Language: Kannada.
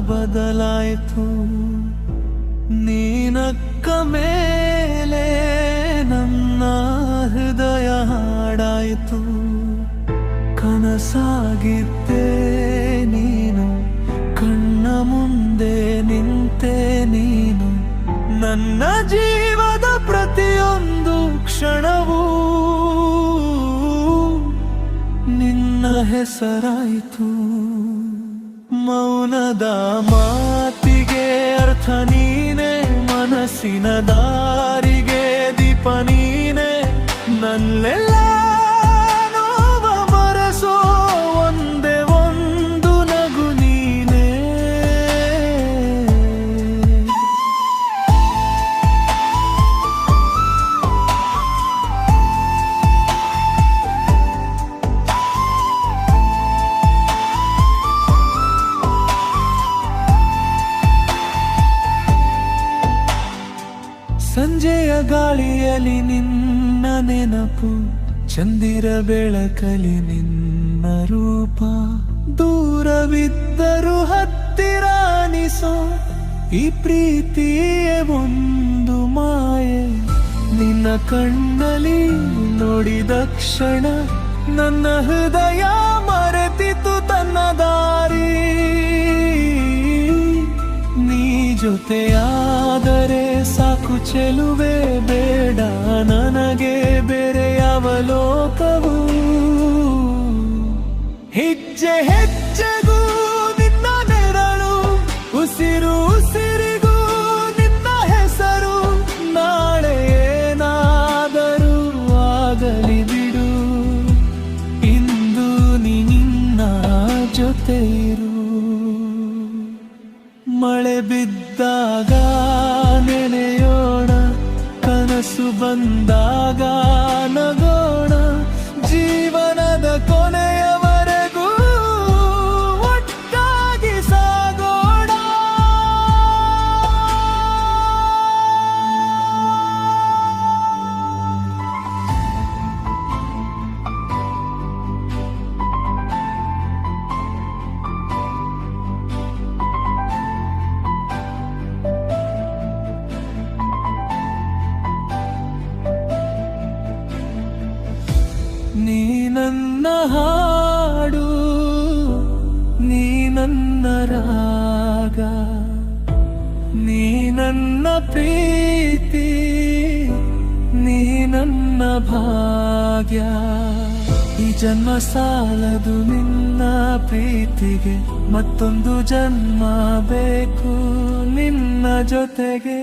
ಬದಲಾಯಿತು. ನೀನಕ್ಕ ಮೇಲೆ ನನ್ನ ಹೃದಯ ಹಾಡಾಯಿತು. ಕನಸಾಗಿದ್ದೆ ನೀನು, ಕಣ್ಣ ಮುಂದೆ ನಿಂತೆ ನೀನು. ನನ್ನ ಜೀವದ ಪ್ರತಿಯೊಂದು ಕ್ಷಣವೂ ನಿನ್ನ ಹೆಸರಾಯಿತು. ಮೌನದ ಮಾತಿಗೆ ಅರ್ಥ ನೀನೆ, ಮನಸ್ಸಿನ ದಾರಿಗೆ ದೀಪ ನೀನೆ. ನನ್ನೆಲ್ಲ ನೋವ ಮರೆಸೋ ಒಂದೇ ಒಂದು ನಗು ನೀನೆ. ಸಂಜೆಯ ಗಾಳಿಯಲ್ಲಿ ನಿನ್ನ ನೆನಪು, ಚಂದಿರ ಬೆಳಕಲಿ ನಿನ್ನ ರೂಪ. ದೂರವಿದ್ದರೂ ಹತ್ತಿರ ಅನಿಸೋ ಈ ಪ್ರೀತಿಯೇ ಒಂದು ಮಾಯೆ. ನಿನ್ನ ಕಣ್ಣಲ್ಲಿ ನೋಡಿದ ಕ್ಷಣ ನನ್ನ ಹೃದಯ ಮರೆತಿತು ತನ್ನ ದಾರಿ. ನೀ ಜೊತೆಯಾದರೆ ಸಾಕು ಚೆಲುವೆ, ಬೇಡ ನನಗೆ ಬೇರೆ ಯಾವ ಲೋಕವು. ಹೆಜ್ಜೆ ಹೆಜ್ಜೆಗೂ ನಿನ್ನ ನೆರಳು, ಉಸಿರು ಉಸಿರಿಗೂ ನಿನ್ನ ಹೆಸರು. ನಾಳೆ ಏನಾದರೂ ಆಗಲಿ ಬಿಡು, ಇಂದು ನಿನ್ನ ಜೊತೆ ಇರು. ಮಳೆ ಬಿದ್ದಾಗ ನೆನೆಯೋಣ, ಕನಸು ಬಂದಾಗ ನಗೋಣ. ಜೀವನದ ಕೊನೆಯವರೆಗೂ ಒಟ್ಟಾಗಿ ಸಾಗೋಣ. ನೀ ನನ್ನ ಹಾಡು, ನೀ ನನ್ನ ರಾಗ, ನೀ ನನ್ನ ಪ್ರೀತಿ, ನೀ ನನ್ನ ಭಾಗ್ಯ. ಈ ಜನ್ಮ ಸಾಲದು ನಿನ್ನ ಪ್ರೀತಿಗೆ, ಮತ್ತೊಂದು ಜನ್ಮ ಬೇಕು ನಿನ್ನ ಜೊತೆಗೆ.